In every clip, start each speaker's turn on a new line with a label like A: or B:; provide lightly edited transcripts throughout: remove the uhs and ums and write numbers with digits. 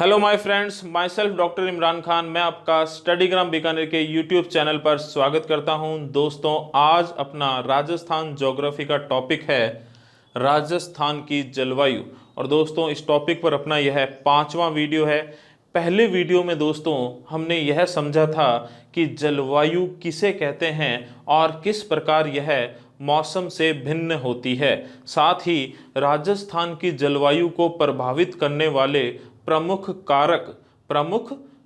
A: Hello my friends, my self doctor Imran Khan. मैं आपका स्टडीग्राम बीकानेर के यूट्यूब चैनल पर स्वागत करता हूं। दोस्तों, आज अपना राजस्थान ज्योग्राफी का टॉपिक है राजस्थान की जलवायु। और दोस्तों, इस टॉपिक पर अपना यह 5वां वीडियो है। पहले वीडियो में दोस्तों हमने यह समझा था कि जलवायु किसे कहते हैं और किस प्रकार यह मौसम से भिन्न होती है। साथ ही राजस्थान की जलवायु को प्रभावित करने वाले प्रमुख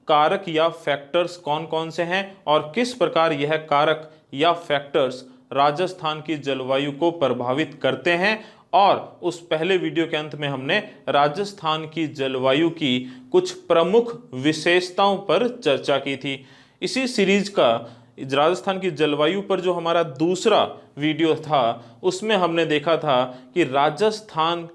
A: कारक या फैक्टर्स कौन कौन से हैं और किस प्रकार यह कारक या फैक्टर्स राजस्थान की जलवायु को प्रभावित करते हैं। और उस पहले वीडियो के अंत में हमने राजस्थान की जलवायु की कुछ प्रमुख विशेषताओं पर चर्चा की थी। इसी सीरीज का राजस्थान की जलवायु पर जो हमारा दूसरा वीडियो था, उसमें हमने देखा था कि राजस्थान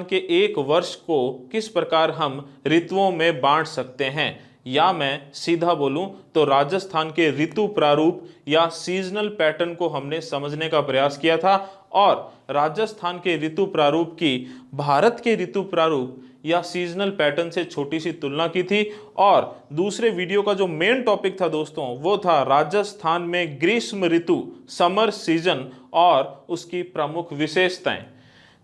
A: के एक वर्ष को किस प्रकार हम ऋतुओं में बांट सकते हैं, या मैं सीधा बोलूं तो राजस्थान के ऋतु प्रारूप या सीजनल पैटर्न को हमने समझने का प्रयास किया था। और राजस्थान के ऋतु प्रारूप की भारत के ऋतु प्रारूप या सीजनल पैटर्न से छोटी सी तुलना की थी। और दूसरे वीडियो का जो मेन टॉपिक था दोस्तों, वो था राजस्थान में ग्रीष्म ऋतु, समर सीजन और उसकी प्रमुख विशेषताएं।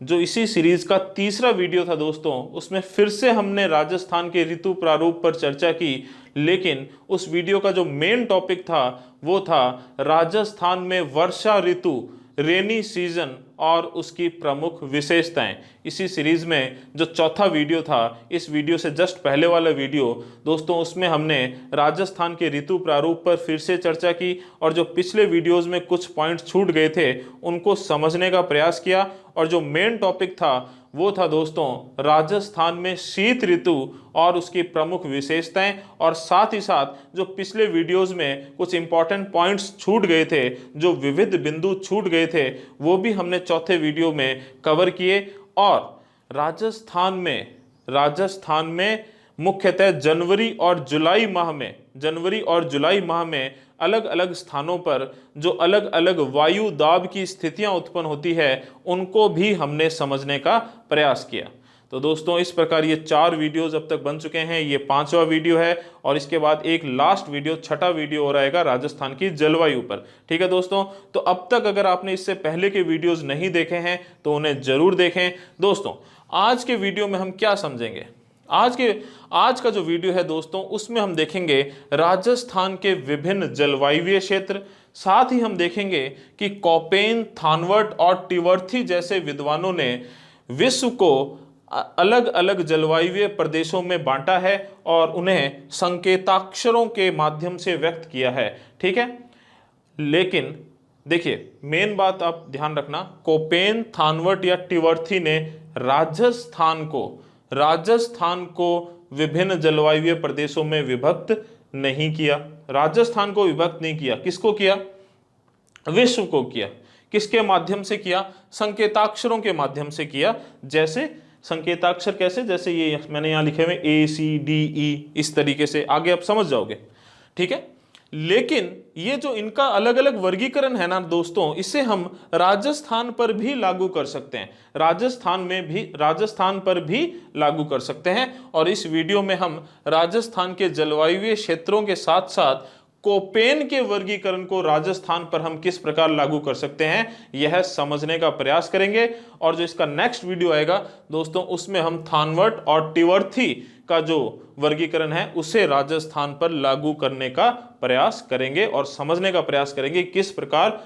A: जो इसी सीरीज का तीसरा वीडियो था दोस्तों, उसमें फिर से हमने राजस्थान के ऋतु प्रारूप पर चर्चा की, लेकिन उस वीडियो का जो मेन टॉपिक था वो था राजस्थान में वर्षा ऋतु, रेनी सीजन और उसकी प्रमुख विशेषताएं। इसी सीरीज में जो चौथा वीडियो था, इस वीडियो से जस्ट पहले वाला वीडियो दोस्तों, उसमें हमने राजस्थान के ऋतु प्रारूप पर फिर से चर्चा की और जो पिछले वीडियोस में कुछ पॉइंट्स छूट गए थे उनको समझने का प्रयास किया। और जो मेन टॉपिक था वो था दोस्तों राजस्थान में शीत ऋतु और उसकी प्रमुख विशेषताएं। और साथ ही साथ जो पिछले वीडियोस में कुछ इंपॉर्टेंट पॉइंट्स छूट गए थे, जो विविध बिंदु छूट गए थे, वो भी हमने चौथे वीडियो में कवर किए। और राजस्थान में मुख्यतः जनवरी और जुलाई माह में अलग अलग स्थानों पर जो अलग अलग वायु दाब की स्थितियां उत्पन्न होती है, उनको भी हमने समझने का प्रयास किया। तो दोस्तों, इस प्रकार ये 4 वीडियोस अब तक बन चुके हैं। ये 5वां वीडियो है और इसके बाद एक लास्ट वीडियो, छठा वीडियो हो रहेगा राजस्थान की जलवायु पर। ठीक है दोस्तों, तो अब तक अगर आपने इससे पहले के वीडियोस नहीं देखे हैं तो उन्हें जरूर देखें। दोस्तों, आज के वीडियो में हम क्या समझेंगे? आज का जो वीडियो है दोस्तों, उसमें हम देखेंगे राजस्थान के विभिन्न जलवायुवीय क्षेत्र। साथ ही हम देखेंगे कि कॉपेन, थानवट और टिवर्थी जैसे विद्वानों ने विश्व को अलग अलग जलवायुवीय प्रदेशों में बांटा है और उन्हें संकेताक्षरों के माध्यम से व्यक्त किया है। ठीक है, लेकिन देखिए, मेन बात आप ध्यान रखना, कोपेन, थानवट या टिवर्थी ने राजस्थान को विभिन्न जलवायुवीय प्रदेशों में विभक्त नहीं किया। राजस्थान को विभक्त नहीं किया, किसको किया? विश्व को किया। किसके माध्यम से किया? संकेताक्षरों के माध्यम से किया। जैसे संकेताक्षर कैसे? जैसे ये मैंने यहां लिखे हुए ACDE, इस तरीके से आगे आप समझ जाओगे। ठीक है, लेकिन ये जो इनका अलग अलग वर्गीकरण है ना दोस्तों, इसे हम राजस्थान पर भी लागू कर सकते हैं। राजस्थान पर भी लागू कर सकते हैं। और इस वीडियो में हम राजस्थान के जलवायुवीय क्षेत्रों के साथ साथ कोपेन के वर्गीकरण को राजस्थान पर हम किस प्रकार लागू कर सकते हैं, यह समझने का प्रयास करेंगे। और जो इसका नेक्स्ट वीडियो आएगा दोस्तों, उसमें हम थानवट और टिवर्थी का जो वर्गीकरण है उसे राजस्थान पर लागू करने का प्रयास करेंगे और समझने का प्रयास करेंगे किस प्रकार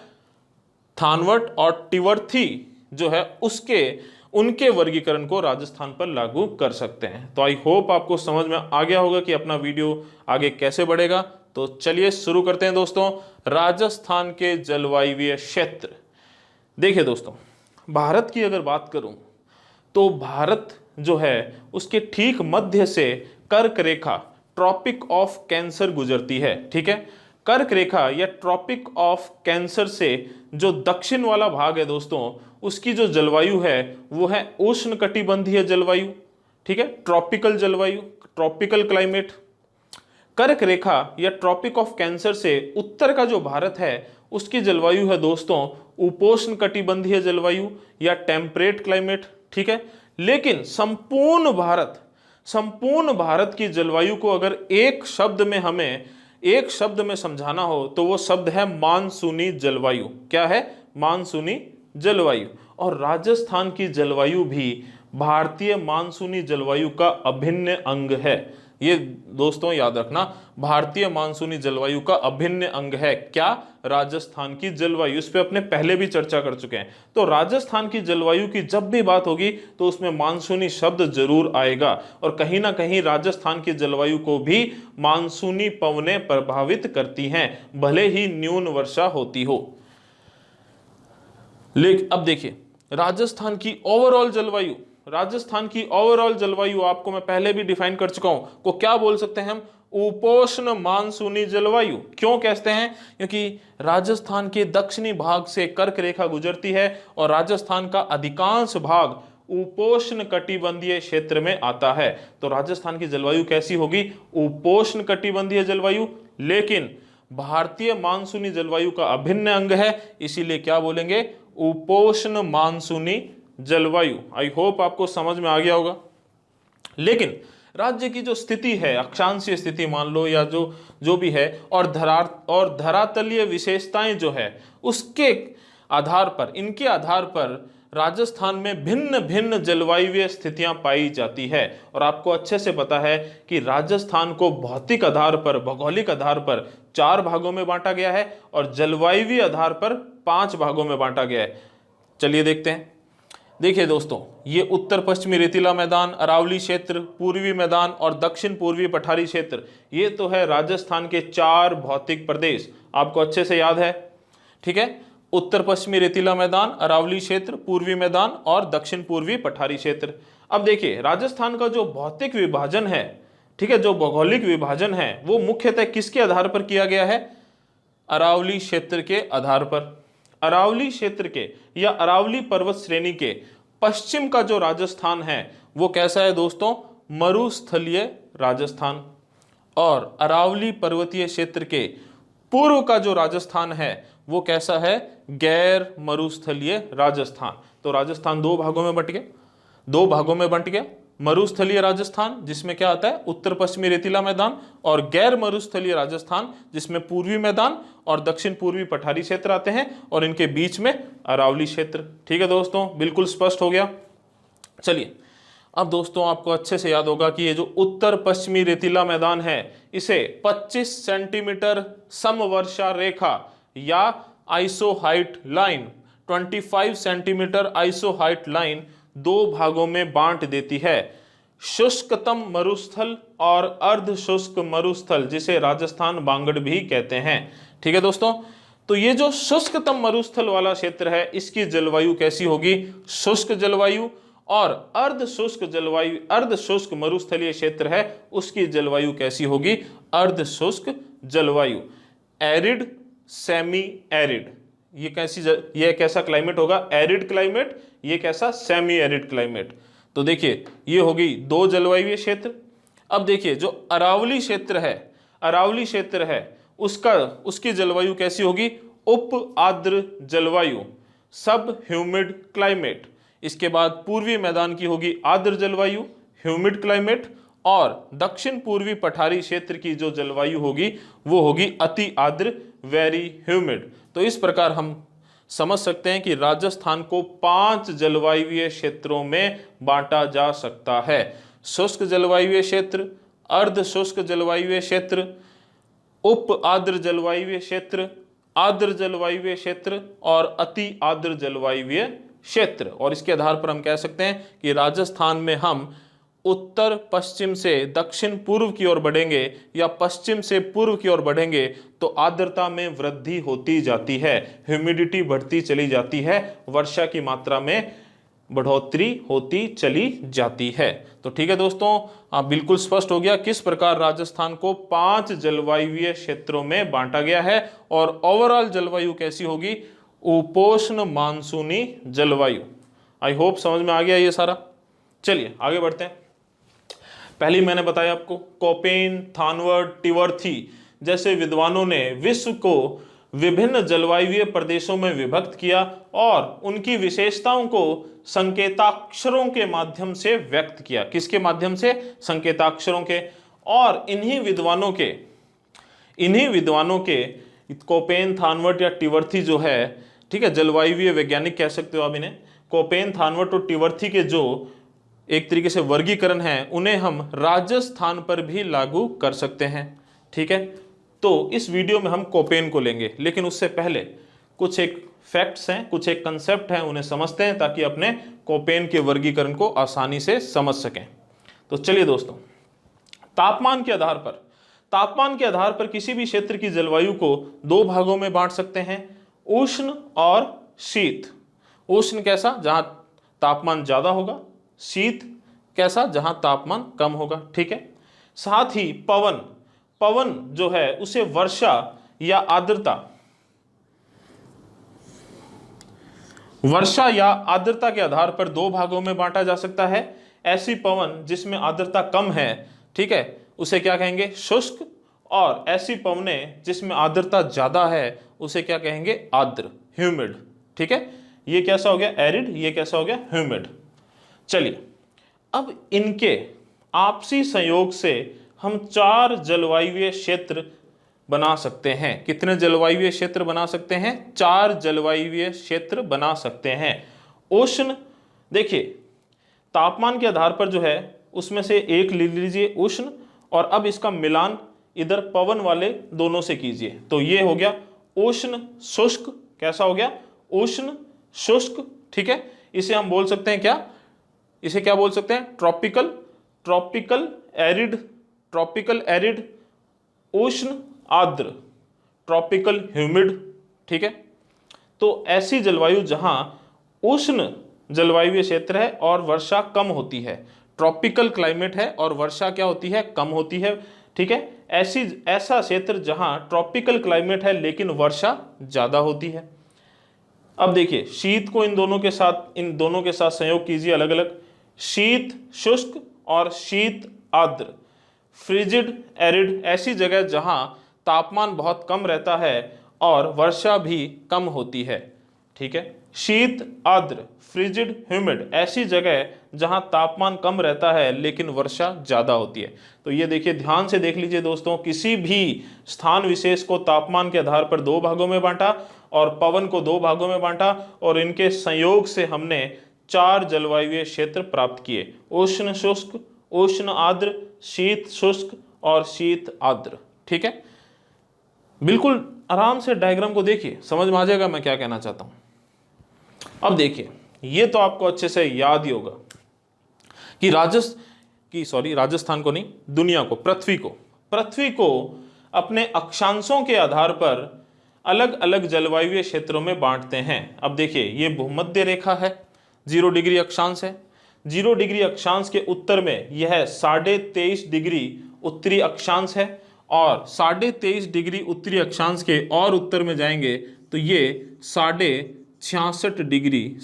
A: थानवट और टिवर्थी जो है उनके वर्गीकरण को राजस्थान पर लागू कर सकते हैं। तो आई होप आपको समझ में आ गया होगा कि अपना वीडियो आगे कैसे बढ़ेगा। तो चलिए शुरू करते हैं दोस्तों। राजस्थान के जलवायुवीय क्षेत्र। देखिए दोस्तों, भारत की अगर बात करूं तो भारत जो है उसके ठीक मध्य से कर्क रेखा, ट्रॉपिक ऑफ कैंसर गुजरती है। ठीक है, कर्क रेखा या ट्रॉपिक ऑफ कैंसर से जो दक्षिण वाला भाग है दोस्तों, उसकी जो जलवायु है वो है उष्णकटिबंधीय जलवायु। ठीक है, ट्रॉपिकल जलवायु, ट्रॉपिकल क्लाइमेट। कर्क रेखा या ट्रॉपिक ऑफ कैंसर से उत्तर का जो भारत है उसकी जलवायु है दोस्तों उपोष्ण कटिबंधीय जलवायु या टेम्परेट क्लाइमेट। ठीक है, लेकिन संपूर्ण भारत की जलवायु को अगर एक शब्द में समझाना हो तो वो शब्द है मानसूनी जलवायु। क्या है? मानसूनी जलवायु। और राजस्थान की जलवायु भी भारतीय मानसूनी जलवायु का अभिन्न अंग है। ये दोस्तों याद रखना, भारतीय मानसूनी जलवायु का अभिन्न अंग है क्या? राजस्थान की जलवायु। इस पे अपने पहले भी चर्चा कर चुके हैं। तो राजस्थान की जलवायु की जब भी बात होगी तो उसमें मानसूनी शब्द जरूर आएगा, और कहीं ना कहीं राजस्थान की जलवायु को भी मानसूनी पवनें प्रभावित करती हैं, भले ही न्यून वर्षा होती हो। लेकिन अब देखिए राजस्थान की ओवरऑल जलवायु आपको मैं पहले भी डिफाइन कर चुका हूं, को क्या बोल सकते हैं हम? उपोष्ण मानसूनी जलवायु। क्यों कहते हैं? क्योंकि राजस्थान के दक्षिणी भाग से कर्क रेखा गुजरती है और राजस्थान का अधिकांश भाग उपोष्ण कटिबंधीय क्षेत्र में आता है। तो राजस्थान की जलवायु कैसी होगी? उपोष्ण कटिबंधीय जलवायु। लेकिन भारतीय मानसूनी जलवायु का अभिन्न अंग है, इसीलिए क्या बोलेंगे? उपोष्ण मानसूनी जलवायु। आई होप आपको समझ में आ गया होगा। लेकिन राज्य की जो स्थिति है, अक्षांशीय स्थिति मान लो या जो भी है, और धरातलीय विशेषताएं जो है, उसके आधार पर, इनके आधार पर राजस्थान में भिन्न भिन्न जलवायुवीय स्थितियां पाई जाती है। और आपको अच्छे से पता है कि राजस्थान को भौतिक आधार पर, भौगोलिक आधार पर 4 भागों में बांटा गया है और जलवायुवीय आधार पर 5 भागों में बांटा गया है। चलिए देखते हैं। देखिए दोस्तों, ये उत्तर पश्चिमी रेतीला मैदान, अरावली क्षेत्र, पूर्वी मैदान और दक्षिण पूर्वी पठारी क्षेत्र, ये तो है राजस्थान के 4 भौतिक प्रदेश। आपको अच्छे से याद है, ठीक है? उत्तर पश्चिमी रेतीला मैदान, अरावली क्षेत्र, पूर्वी मैदान और दक्षिण पूर्वी पठारी क्षेत्र। अब देखिए राजस्थान का जो भौतिक विभाजन है, ठीक है, जो भौगोलिक विभाजन है, वो मुख्यतः किसके आधार पर किया गया है? अरावली क्षेत्र के आधार पर। अरावली क्षेत्र के या अरावली पर्वत श्रेणी के पश्चिम का जो राजस्थान है वो कैसा है दोस्तों? मरुस्थलीय राजस्थान। और अरावली पर्वतीय क्षेत्र के पूर्व का जो राजस्थान है वो कैसा है? गैर मरुस्थलीय राजस्थान। तो राजस्थान 2 भागों में बंट गया। मरुस्थलीय राजस्थान जिसमें क्या आता है? उत्तर पश्चिमी रेतीला मैदान, और गैर मरुस्थलीय राजस्थान जिसमें पूर्वी मैदान और दक्षिण पूर्वी पठारी क्षेत्र आते हैं, और इनके बीच में अरावली क्षेत्र। ठीक है दोस्तों, बिल्कुल स्पष्ट हो गया। चलिए अब दोस्तों आपको अच्छे से याद होगा कि ये जो उत्तर पश्चिमी रेतीला मैदान है, इसे 25 सेंटीमीटर समवर्षा रेखा या isohyet line, 25 centimetre isohyet line 2 भागों में बांट देती है। शुष्कतम मरुस्थल और अर्ध शुष्क मरुस्थल, जिसे राजस्थान बांगड़ भी कहते हैं। ठीक है दोस्तों, तो ये जो शुष्कतम मरुस्थल वाला क्षेत्र है, इसकी जलवायु कैसी होगी? शुष्क जलवायु। और अर्ध शुष्क मरुस्थलीय क्षेत्र है, उसकी जलवायु कैसी होगी? अर्ध शुष्क जलवायु। Arid, semi arid. ये कैसा क्लाइमेट होगा? Arid climate. ये कैसा? Semi arid climate. तो देखिए ये होगी 2 जलवायुवीय क्षेत्र। अब देखिए जो अरावली क्षेत्र है उसकी जलवायु कैसी होगी? उप आर्द्र जलवायु, सब ह्यूमिड क्लाइमेट। इसके बाद पूर्वी मैदान की होगी आर्द्र जलवायु, ह्यूमिड क्लाइमेट, और दक्षिण पूर्वी पठारी क्षेत्र की जो जलवायु होगी वो होगी अति आर्द्र, वेरी ह्यूमिड। तो इस प्रकार हम समझ सकते हैं कि राजस्थान को 5 जलवायुवीय क्षेत्रों में बांटा जा सकता है। शुष्क जलवायुवीय क्षेत्र, अर्ध शुष्क जलवायुवीय क्षेत्र, उप आर्द्र जलवायुवीय क्षेत्र, आर्द्र जलवायुवीय क्षेत्र और अति आर्द्र जलवायुवीय क्षेत्र। और इसके आधार पर हम कह सकते हैं कि राजस्थान में हम उत्तर पश्चिम से दक्षिण पूर्व की ओर बढ़ेंगे या पश्चिम से पूर्व की ओर बढ़ेंगे तो आर्द्रता में वृद्धि होती जाती है, ह्यूमिडिटी बढ़ती चली जाती है, वर्षा की मात्रा में बढ़ोतरी होती चली जाती है। तो ठीक है दोस्तों, आप बिल्कुल स्पष्ट हो गया किस प्रकार राजस्थान को 5 जलवायुवीय क्षेत्रों में बांटा गया है और ओवरऑल जलवायु कैसी होगी? उपोष्ण मानसूनी जलवायु। आई होप समझ में आ गया ये सारा। चलिए आगे बढ़ते हैं। पहले मैंने बताया आपको कोपेन, थानवर्ड, टिवर्थी जैसे विद्वानों ने विश्व को विभिन्न जलवायु प्रदेशों में विभक्त किया और उनकी विशेषताओं को संकेताक्षरों के माध्यम से व्यक्त किया। किसके माध्यम से? संकेताक्षरों के। और इन्हीं विद्वानों के कोपेन, थानवर्ट या टिवर्थी जो है, ठीक है, जलवायु वैज्ञानिक कह सकते हो आप इन्हें, कोपेन, थानवर्ट और टिवर्थी के जो एक तरीके से वर्गीकरण है, उन्हें हम राजस्थान पर भी लागू कर सकते हैं। ठीक है, तो इस वीडियो में हम कोपेन को लेंगे, लेकिन उससे पहले कुछ एक फैक्ट्स हैं, कुछ एक कंसेप्ट हैं, उन्हें समझते हैं ताकि अपने कोपेन के वर्गीकरण को आसानी से समझ सकें। तो चलिए दोस्तों, तापमान के आधार पर किसी भी क्षेत्र की जलवायु को दो भागों में बांट सकते हैं, उष्ण और शीत। उष्ण कैसा? जहां तापमान ज्यादा होगा। शीत कैसा? जहां तापमान कम होगा। ठीक है, साथ ही पवन जो है उसे वर्षा या आर्द्रता के आधार पर दो भागों में बांटा जा सकता है। ऐसी पवन जिसमें आर्द्रता कम है, ठीक है, उसे क्या कहेंगे? शुष्क। और ऐसी पवनें जिसमें आर्द्रता ज्यादा है उसे क्या कहेंगे? आर्द्र, ह्यूमिड। ठीक है, ये कैसा हो गया? एरिड। ये कैसा हो गया? ह्यूमिड। चलिए, अब इनके आपसी संयोग से हम 4 जलवायु क्षेत्र बना सकते हैं। कितने जलवायु क्षेत्र बना सकते हैं? 4 जलवायु क्षेत्र बना सकते हैं। उष्ण, देखिए तापमान के आधार पर जो है उसमें से एक ले लीजिए उष्ण, और अब इसका मिलान इधर पवन वाले दोनों से कीजिए, तो ये हो गया उष्ण शुष्क। कैसा हो गया? उष्ण शुष्क। ठीक है, इसे हम बोल सकते हैं क्या? इसे क्या बोल सकते हैं? ट्रॉपिकल एरिड, उष्ण आर्द्र, ट्रॉपिकल ह्यूमिड। ठीक है, तो ऐसी जलवायु जहां उष्ण जलवायु क्षेत्र है और वर्षा कम होती है, ट्रॉपिकल क्लाइमेट है और वर्षा क्या होती है? कम होती है। ठीक है, ऐसा क्षेत्र जहां ट्रॉपिकल क्लाइमेट है लेकिन वर्षा ज्यादा होती है। अब देखिए, शीत को इन दोनों के साथ संयोग कीजिए अलग अलग। शीत शुष्क और शीत आर्द्र। फ्रिजिड एरिड, ऐसी जगह जहां तापमान बहुत कम रहता है और वर्षा भी कम होती है। ठीक है, शीत आर्द्र, फ्रिजिड ह्यूमिड, ऐसी जगह जहां तापमान कम रहता है लेकिन वर्षा ज्यादा होती है। तो ये देखिए, ध्यान से देख लीजिए दोस्तों, किसी भी स्थान विशेष को तापमान के आधार पर दो भागों में बांटा और पवन को दो भागों में बांटा, और इनके संयोग से हमने 4 जलवायु क्षेत्र प्राप्त किए। उष्ण शुष्क, उष्ण आर्द्र, शीत शुष्क और शीत आर्द्र। ठीक है, बिल्कुल आराम से डायग्राम को देखिए, समझ में आ जाएगा मैं क्या कहना चाहता हूं। अब देखिए, ये तो आपको अच्छे से याद ही होगा कि राजस्थान को नहीं, दुनिया को, पृथ्वी को अपने अक्षांशों के आधार पर अलग अलग जलवायु क्षेत्रों में बांटते हैं। अब देखिए, ये भूमध्य रेखा है, 0 डिग्री अक्षांश है। 0 डिग्री अक्षांश के उत्तर में यह 23.5 डिग्री उत्तरी अक्षांश है, और 23.5 डिग्री उत्तरी अक्षांश के और उत्तर में जाएंगे तो ये 66.5 डिग्री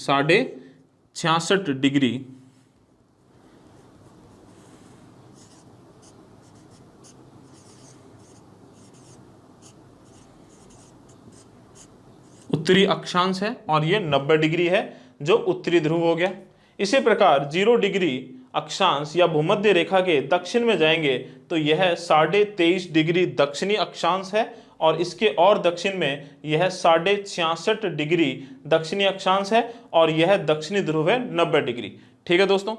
A: उत्तरी अक्षांश है, और ये 90 डिग्री है जो उत्तरी ध्रुव हो गया। इसी प्रकार 0 डिग्री अक्षांश या भूमध्य रेखा के दक्षिण में जाएंगे तो यह 23.5 डिग्री दक्षिणी अक्षांश है, और इसके और दक्षिण में यह 66.5 डिग्री दक्षिणी अक्षांश है, और यह दक्षिणी ध्रुव है 90 डिग्री। ठीक है दोस्तों,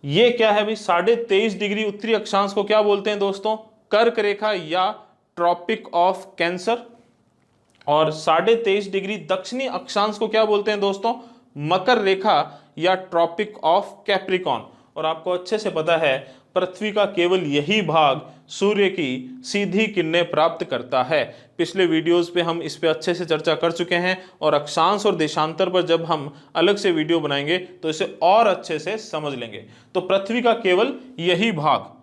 A: ये क्या है भाई? 23.5 डिग्री उत्तरी अक्षांश को क्या बोलते हैं दोस्तों? कर्क रेखा या ट्रॉपिक ऑफ कैंसर। और 23.5 डिग्री दक्षिणी अक्षांश को क्या बोलते हैं दोस्तों? मकर रेखा या ट्रॉपिक ऑफ कैप्रिकॉन। और आपको अच्छे से पता है, पृथ्वी का केवल यही भाग सूर्य की सीधी किरणें प्राप्त करता है। पिछले वीडियोस पे हम इस पे अच्छे से चर्चा कर चुके हैं, और अक्षांश और देशांतर पर जब हम अलग से वीडियो बनाएंगे तो इसे और अच्छे से समझ लेंगे। तो पृथ्वी का केवल यही भाग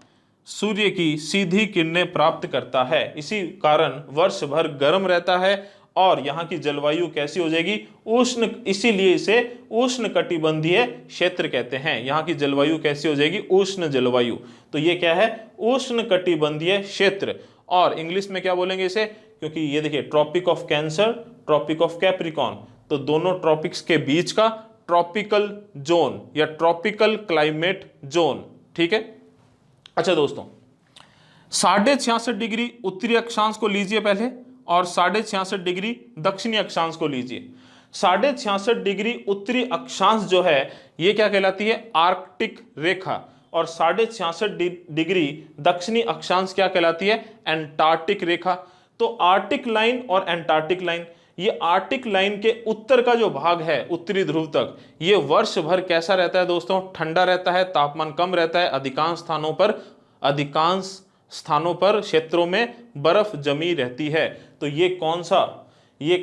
A: सूर्य की सीधी किरणें प्राप्त करता है, इसी कारण वर्ष भर गर्म रहता है, और यहाँ की जलवायु कैसी हो जाएगी? उष्ण। इसीलिए इसे उष्ण कटिबंधीय क्षेत्र कहते हैं। यहाँ की जलवायु कैसी हो जाएगी? उष्ण जलवायु। तो ये क्या है? उष्ण कटिबंधीय क्षेत्र। और इंग्लिश में क्या बोलेंगे इसे? क्योंकि ये देखिए tropic of cancer, tropic of capricorn, तो दोनों ट्रॉपिक्स के बीच का ट्रॉपिकल जोन या ट्रॉपिकल क्लाइमेट जोन। ठीक है। अच्छा दोस्तों, 66.5 डिग्री उत्तरी अक्षांश को लीजिए पहले, और 66.5 डिग्री दक्षिणी अक्षांश को लीजिए। 66.5 डिग्री उत्तरी अक्षांश जो है ये क्या कहलाती है? आर्कटिक रेखा। और 66.5 डिग्री दक्षिणी अक्षांश क्या कहलाती है? एंटार्क्टिक रेखा। तो आर्टिक लाइन और एंटार्क्टिक लाइन, ये आर्टिक लाइन के उत्तर का जो भाग है उत्तरी ध्रुव तक, ये वर्ष भर कैसा रहता है दोस्तों? ठंडा रहता है, तापमान कम रहता है, अधिकांश स्थानों पर क्षेत्रों में बर्फ जमी रहती है। तो ये कौन सा, ये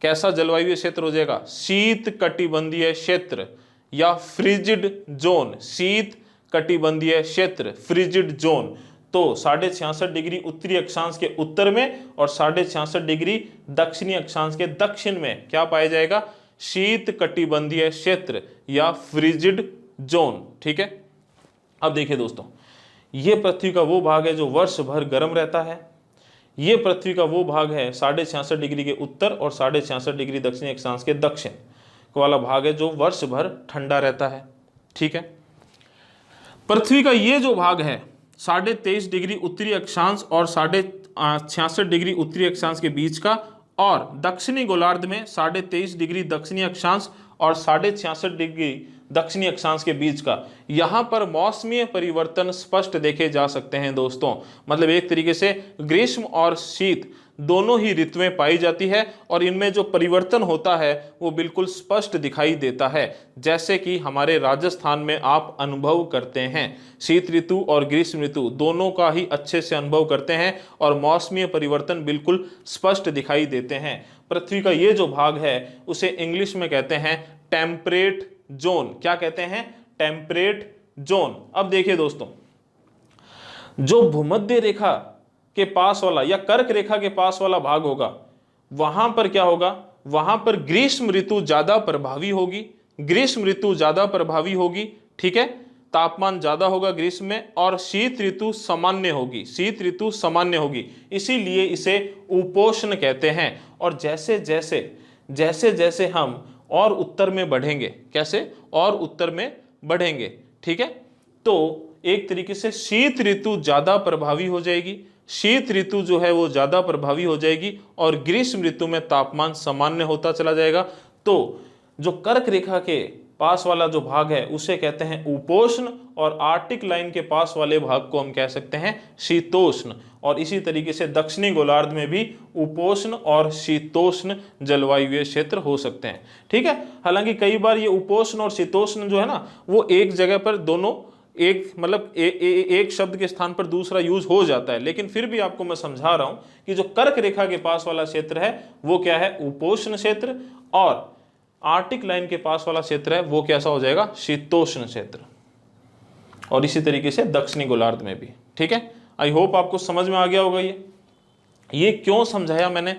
A: कैसा जलवायु क्षेत्र हो जाएगा? शीत कटिबंधीय क्षेत्र या फ्रिजिड जोन। शीत कटिबंधीय क्षेत्र, फ्रिजिड जोन। तो 66.5 डिग्री उत्तरी अक्षांश के उत्तर में और 66.5 डिग्री दक्षिणी अक्षांश के दक्षिण में क्या पाया जाएगा? शीत कटिबंधीय क्षेत्र या फ्रिजिड जोन। ठीक है। अब देखिए दोस्तों, ये पृथ्वी का वो भाग है जो वर्ष भर गर्म रहता है। ये पृथ्वी का वो भाग है 66.5 डिग्री के उत्तर और 66.5 डिग्री दक्षिणी अक्षांश के दक्षिण वाला भाग है जो वर्ष भर ठंडा रहता है। ठीक है। पृथ्वी का ये जो भाग है 23.5 डिग्री उत्तरी अक्षांश और 66.5 डिग्री उत्तरी अक्षांश के बीच का, और दक्षिणी गोलार्ध में 23.5 डिग्री दक्षिणी अक्षांश और 66.5 डिग्री दक्षिणी अक्षांश के बीच का, यहां पर मौसमीय परिवर्तन स्पष्ट देखे जा सकते हैं दोस्तों। मतलब एक तरीके से ग्रीष्म और शीत दोनों ही ऋतुएं पाई जाती है और इनमें जो परिवर्तन होता है वो बिल्कुल स्पष्ट दिखाई देता है, जैसे कि हमारे राजस्थान में आप अनुभव करते हैं। शीत ऋतु और ग्रीष्म ऋतु दोनों का ही अच्छे से अनुभव करते हैं और मौसमीय परिवर्तन बिल्कुल स्पष्ट दिखाई देते हैं। पृथ्वी का ये जो भाग है उसे इंग्लिश में कहते हैं टेम्परेट जोन। क्या कहते हैं? Temperate zone. अब देखिए दोस्तों, जो भूमध्य रेखा के पास वाला या कर्क रेखा के पास वाला भाग होगा, वहां पर क्या होगा? वहां पर ग्रीष्म ऋतु ज्यादा प्रभावी होगी। ग्रीष्म ऋतु ज्यादा प्रभावी होगी। ठीक है। तापमान ज्यादा होगा ग्रीष्म में और शीत ऋतु सामान्य होगी। शीत ऋतु सामान्य होगी, इसीलिए इसे उपोष्ण कहते हैं। और जैसे जैसे हम और उत्तर में बढ़ेंगे, कैसे? और उत्तर में बढ़ेंगे। ठीक है। तो एक तरीके से शीत ऋतु ज्यादा प्रभावी हो जाएगी। शीत ऋतु जो है वो ज्यादा प्रभावी हो जाएगी और ग्रीष्म ऋतु में तापमान सामान्य होता चला जाएगा। तो जो कर्क रेखा के पास वाला जो भाग है उसे कहते हैं उपोष्ण, और आर्टिक लाइन के पास वाले भाग को हम कह सकते हैं शीतोष्ण। और इसी तरीके से दक्षिणी गोलार्ध में भी उपोष्ण और शीतोष्ण जलवायु क्षेत्र हो सकते हैं। ठीक है। हालांकि कई बार ये उपोष्ण और शीतोष्ण जो है ना, वो एक जगह पर दोनों एक मतलब एक शब्द के स्थान पर दूसरा यूज हो जाता है, लेकिन फिर भी आपको मैं समझा रहा हूं कि जो कर्क रेखा के पास वाला क्षेत्र है वो क्या है? उपोष्ण क्षेत्र, और आर्टिक लाइन के पास वाला क्षेत्र है वो कैसा हो जाएगा? शीतोष्ण क्षेत्र। और इसी तरीके से दक्षिणी गोलार्ध में भी। ठीक है। आई होप आपको समझ में आ गया होगा। ये क्यों समझाया मैंने?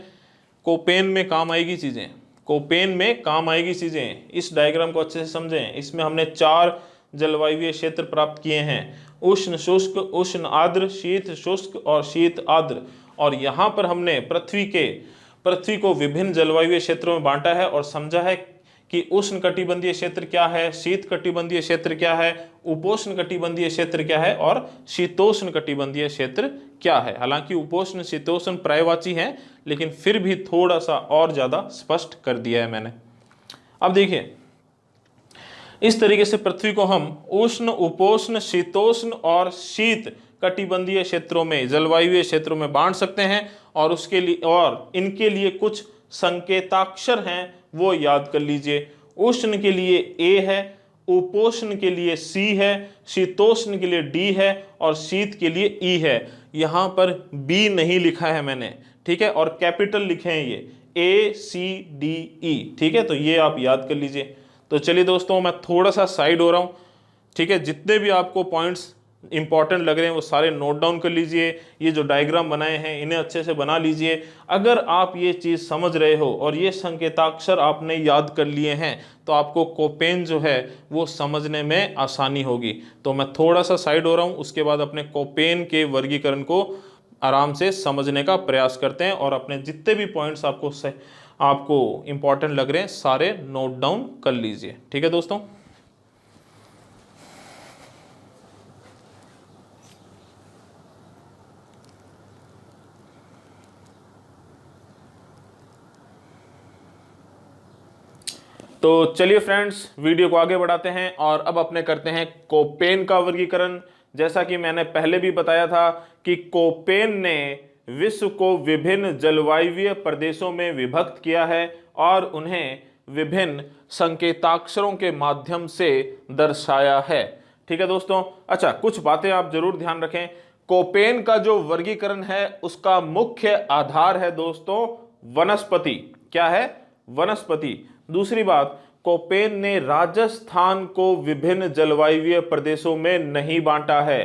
A: कोपेन में काम आएगी चीजें, कोपेन में काम आएगी चीजें। इस डायग्राम को अच्छे से समझें। इसमें हमने 4 जलवायु क्षेत्र प्राप्त किए हैं, उष्ण शुष्क, उष्ण आर्द्र, शीत शुष्क और शीत आर्द्र। और यहाँ पर हमने पृथ्वी को विभिन्न जलवायु क्षेत्रों में बांटा है और समझा है कि उष्ण कटिबंधीय क्षेत्र क्या है, शीत कटिबंधीय क्षेत्र क्या है, उपोष्ण कटिबंधीय क्षेत्र क्या है और शीतोष्ण कटिबंधीय क्षेत्र क्या है। हालांकि उपोष्ण शीतोष्ण पर्यायवाची हैं, लेकिन फिर भी थोड़ा सा और ज्यादा स्पष्ट कर दिया है मैंने। अब देखिए, इस तरीके से पृथ्वी को हम उष्ण, उपोष्ण, शीतोष्ण और शीत कटिबंधीय क्षेत्रों में, जलवायु क्षेत्रों में बांट सकते हैं। और उसके लिए और इनके लिए कुछ संकेताक्षर हैं वो याद कर लीजिए। उष्ण के लिए A है, उपोष्ण के लिए C है, शीतोष्ण के लिए D है और शीत के लिए E है। यहाँ पर B नहीं लिखा है मैंने, ठीक है, और कैपिटल लिखे हैं ये A C D E। ठीक है, तो ये आप याद कर लीजिए। तो चलिए दोस्तों, मैं थोड़ा सा साइड हो रहा हूँ। ठीक है, जितने भी आपको पॉइंट्स इंपॉर्टेंट लग रहे हैं वो सारे नोट डाउन कर लीजिए। ये जो डायग्राम बनाए हैं इन्हें अच्छे से बना लीजिए। अगर आप ये चीज़ समझ रहे हो और ये संकेताक्षर आपने याद कर लिए हैं तो आपको कोपेन जो है वो समझने में आसानी होगी। तो मैं थोड़ा सा साइड हो रहा हूँ, उसके बाद अपने कोपेन के वर्गीकरण को आराम से समझने का प्रयास करते हैं और अपने जितने भी पॉइंट्स आपको इंपॉर्टेंट लग रहे हैं सारे नोट डाउन कर लीजिए। ठीक है दोस्तों। तो चलिए फ्रेंड्स, वीडियो को आगे बढ़ाते हैं और अब अपने करते हैं कोपेन का वर्गीकरण। जैसा कि मैंने पहले भी बताया था कि कोपेन ने विश्व को विभिन्न जलवायु प्रदेशों में विभक्त किया है और उन्हें विभिन्न संकेताक्षरों के माध्यम से दर्शाया है। ठीक है दोस्तों। अच्छा, कुछ बातें आप जरूर ध्यान रखें। कोपेन का जो वर्गीकरण है उसका मुख्य आधार है दोस्तों वनस्पति। क्या है? वनस्पति। दूसरी बात, कोपेन ने राजस्थान को विभिन्न जलवायु प्रदेशों में नहीं बांटा है।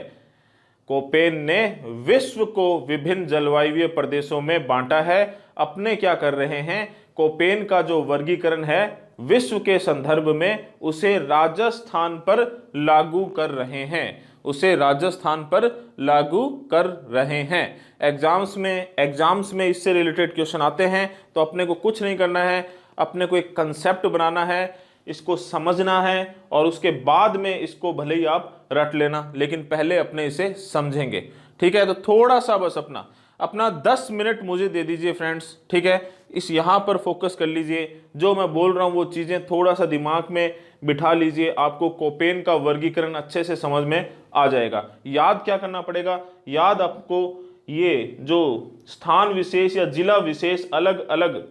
A: कोपेन ने विश्व को विभिन्न जलवायु प्रदेशों में बांटा है। अपने क्या कर रहे हैं, कोपेन का जो वर्गीकरण है विश्व के संदर्भ में उसे राजस्थान पर लागू कर रहे हैं, उसे राजस्थान पर लागू कर रहे हैं। एग्जाम्स में इससे रिलेटेड क्वेश्चन आते हैं तो अपने को कुछ नहीं करना है, अपने को एक कंसेप्ट बनाना है, इसको समझना है और उसके बाद में इसको भले ही आप रट लेना, लेकिन पहले अपने इसे समझेंगे। ठीक है। तो थोड़ा सा बस अपना 10 मिनट मुझे दे दीजिए फ्रेंड्स। ठीक है। इस यहाँ पर फोकस कर लीजिए, जो मैं बोल रहा हूँ वो चीज़ें थोड़ा सा दिमाग में बिठा लीजिए, आपको कोपेन का वर्गीकरण अच्छे से समझ में आ जाएगा। याद क्या करना पड़ेगा? याद आपको ये जो स्थान विशेष या जिला विशेष अलग अलग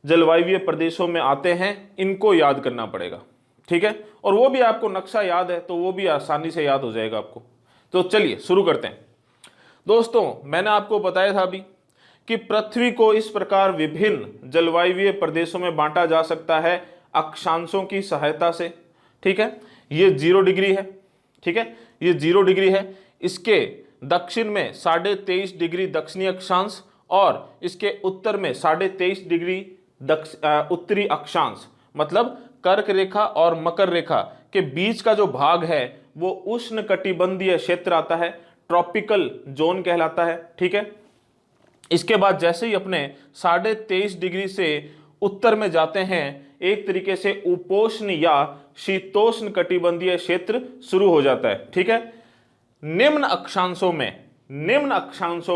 A: जलवायु प्रदेशों में आते हैं इनको याद करना पड़ेगा। ठीक है। और वो भी आपको नक्शा याद है तो वो भी आसानी से याद हो जाएगा आपको। तो चलिए शुरू करते हैं दोस्तों। मैंने आपको बताया था अभी कि पृथ्वी को इस प्रकार विभिन्न जलवायु प्रदेशों में बांटा जा सकता है अक्षांशों की सहायता से। ठीक है। ये 0 डिग्री है। ठीक है। ये 0 डिग्री है। इसके दक्षिण में 23.5 डिग्री दक्षिणी अक्षांश और इसके उत्तर में 23.5 डिग्री उत्तरी अक्षांश, मतलब कर्क रेखा और मकर रेखा के बीच का जो भाग है वो उष्ण कटिबंधीय क्षेत्र आता है, ट्रॉपिकल जोन कहलाता है। ठीक है। इसके बाद जैसे ही अपने 23.5 डिग्री से उत्तर में जाते हैं एक तरीके से उपोष्ण या शीतोष्ण कटिबंधीय क्षेत्र शुरू हो जाता है। ठीक है। निम्न अक्षांशों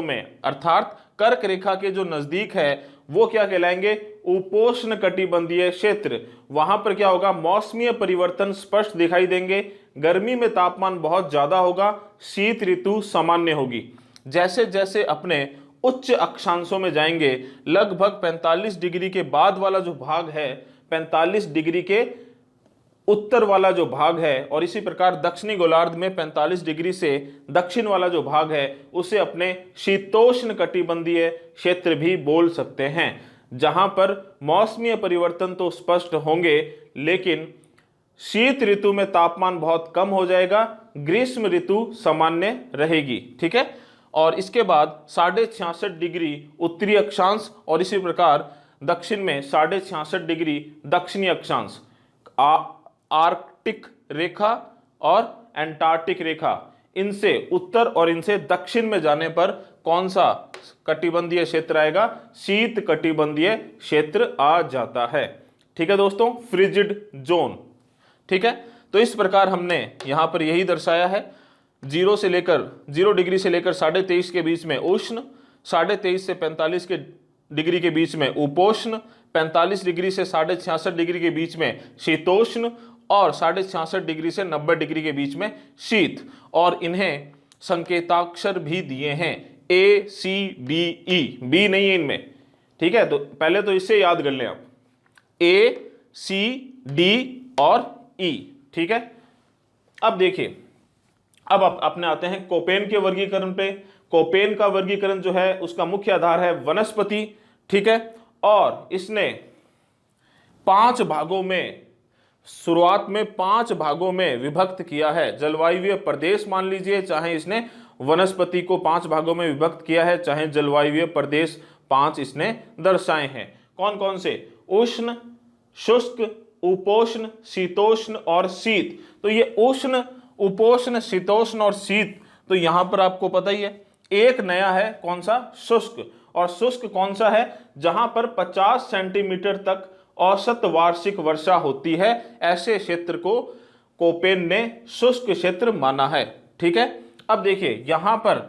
A: में अर्थात कर्क रेखा के जो नजदीक है वो क्या कहलाएंगे? उपोष्ण कटिबंधीय क्षेत्र। वहां पर क्या होगा? मौसमीय परिवर्तन स्पष्ट दिखाई देंगे। गर्मी में तापमान बहुत ज्यादा होगा, शीत ऋतु सामान्य होगी। जैसे जैसे अपने उच्च अक्षांशों में जाएंगे, लगभग 45 डिग्री के बाद वाला जो भाग है, 45 डिग्री के उत्तर वाला जो भाग है, और इसी प्रकार दक्षिणी गोलार्ध में 45 डिग्री से दक्षिण वाला जो भाग है उसे अपने शीतोष्ण कटिबंधीय क्षेत्र भी बोल सकते हैं, जहां पर मौसमीय परिवर्तन तो स्पष्ट होंगे लेकिन शीत ऋतु में तापमान बहुत कम हो जाएगा, ग्रीष्म ऋतु सामान्य रहेगी। ठीक है। और इसके बाद 66.5 डिग्री उत्तरी अक्षांश और इसी प्रकार दक्षिण में 66.5 डिग्री दक्षिणी अक्षांश, आर्कटिक रेखा और एंटार्क्टिक रेखा, इनसे उत्तर और इनसे दक्षिण में जाने पर कौन सा कटिबंधीय क्षेत्र आएगा? शीत कटिबंधीय क्षेत्र आ जाता है। ठीक है दोस्तों, फ्रिजिड जोन। ठीक है। तो इस प्रकार हमने यहां पर यही दर्शाया है, 0 डिग्री से लेकर 23.5 के बीच में उष्ण, 23.5 से 45 के डिग्री के बीच में उपोष्ण, 45 डिग्री से 66.5 डिग्री के बीच में शीतोष्ण और 66.5 डिग्री से 90 डिग्री के बीच में शीत। और इन्हें संकेताक्षर भी दिए हैं, ACDE, बी नहीं है इनमें। ठीक है। तो पहले तो इससे याद कर लें आप, ACD और E। ठीक है। अब देखिए, अब अपने आते हैं कोपेन के वर्गीकरण पे। कोपेन का वर्गीकरण जो है उसका मुख्य आधार है वनस्पति। ठीक है। और इसने 5 भागों में, शुरुआत में 5 भागों में विभक्त किया है। जलवायु प्रदेश मान लीजिए, चाहे इसने वनस्पति को 5 भागों में विभक्त किया है, चाहे जलवायु प्रदेश 5 इसने दर्शाए हैं। कौन कौन से? उष्ण, शुष्क, उपोष्ण, शीतोष्ण और शीत। तो ये उष्ण, उपोष्ण, शीतोष्ण और शीत, तो यहां पर आपको पता ही है एक नया है कौन सा, शुष्क। और शुष्क कौन सा है, जहां पर 50 सेंटीमीटर तक औसत वार्षिक वर्षा होती है, ऐसे क्षेत्र को कोपेन ने शुष्क क्षेत्र माना है। ठीक है, अब देखिए यहां पर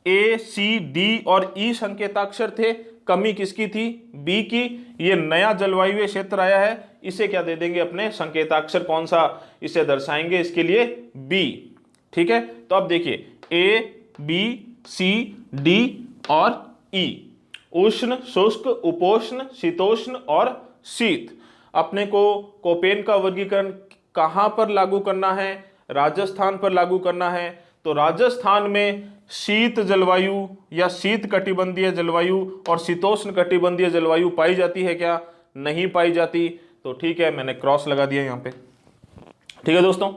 A: ए, सी, डी और ई संकेताक्षर थे, कमी किसकी थी, बी की। ये नया जलवायु क्षेत्र आया है, इसे क्या दे देंगे अपने संकेताक्षर, कौन सा इसे दर्शाएंगे, इसके लिए बी। ठीक है, तो अब देखिए ए, बी, सी, डी और ई, उष्ण, शुष्क, उपोष्ण, शीतोष्ण और शीत। अपने को कोपेन का वर्गीकरण कहां पर लागू करना है, राजस्थान पर लागू करना है। तो राजस्थान में शीत जलवायु या शीत कटिबंधीय जलवायु और शीतोष्ण कटिबंधीय जलवायु पाई जाती है क्या, नहीं पाई जाती। तो ठीक है, मैंने क्रॉस लगा दिया यहां पे। ठीक है दोस्तों,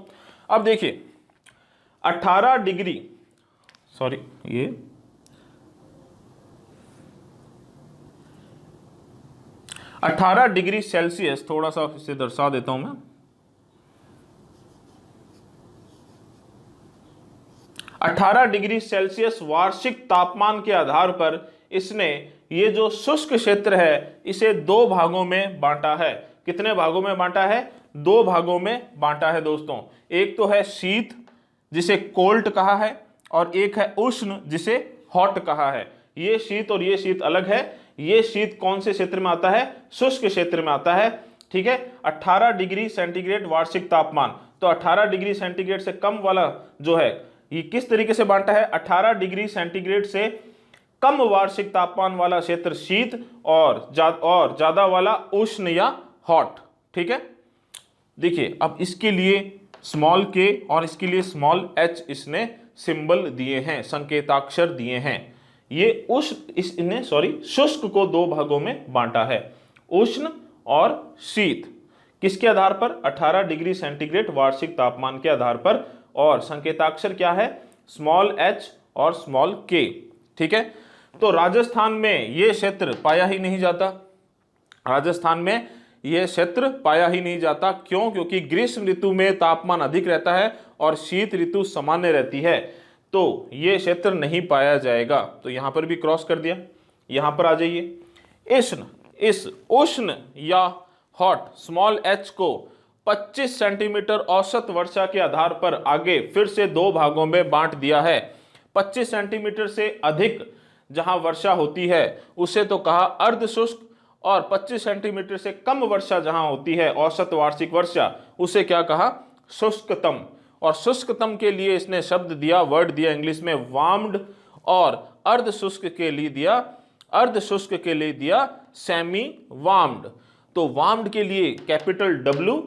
A: अब देखिए 18 डिग्री, सॉरी ये 18 डिग्री सेल्सियस, थोड़ा सा इसे दर्शा देता हूं मैं। 18 डिग्री सेल्सियस वार्षिक तापमान के आधार पर इसने ये जो शुष्क क्षेत्र है इसे दो भागों में बांटा है। कितने भागों में बांटा है, दो भागों में बांटा है दोस्तों। एक तो है शीत जिसे कोल्ड कहा है, और एक है उष्ण जिसे हॉट कहा है। ये शीत और ये शीत अलग है। ये शीत कौन से क्षेत्र में आता है, शुष्क क्षेत्र में आता है। ठीक है, 18 डिग्री सेंटीग्रेड वार्षिक तापमान, तो 18 डिग्री सेंटीग्रेड से कम वाला जो है ये किस तरीके से बांटा है, 18 डिग्री सेंटीग्रेड से कम वार्षिक तापमान वाला क्षेत्र शीत और ज्यादा वाला उष्ण या हॉट। ठीक है, देखिए अब इसके लिए स्मॉल के और इसके लिए स्मॉल एच इसने सिंबल दिए हैं, संकेताक्षर दिए हैं। ये इसने शुष्क को दो भागों में बांटा है, उष्ण और शीत। किसके आधार पर, 18 डिग्री सेंटीग्रेड वार्षिक तापमान के आधार पर, और संकेताक्षर क्या है, स्मॉल एच और स्मॉल के। ठीक है, तो राजस्थान में यह क्षेत्र पाया ही नहीं जाता। राजस्थान में यह क्षेत्र पाया ही नहीं जाता, क्यों, क्योंकि ग्रीष्म ऋतु में तापमान अधिक रहता है और शीत ऋतु सामान्य रहती है, तो यह क्षेत्र नहीं पाया जाएगा। तो यहां पर भी क्रॉस कर दिया। यहां पर आ जाइए, इस उष्ण या हॉट स्मॉल एच को 25 सेंटीमीटर औसत वर्षा के आधार पर आगे फिर से दो भागों में बांट दिया है। 25 सेंटीमीटर से अधिक जहां वर्षा होती है उसे तो कहा अर्ध शुष्क, और 25 सेंटीमीटर से कम वर्षा जहां होती है औसत वार्षिक वर्षा, उसे क्या कहा, शुष्कतम। और शुष्कतम के लिए इसने शब्द दिया, वर्ड दिया इंग्लिश में वार्म्ड, और अर्ध शुष्क के लिए दिया सेमी वार्म्ड। तो वार्म्ड के लिए कैपिटल W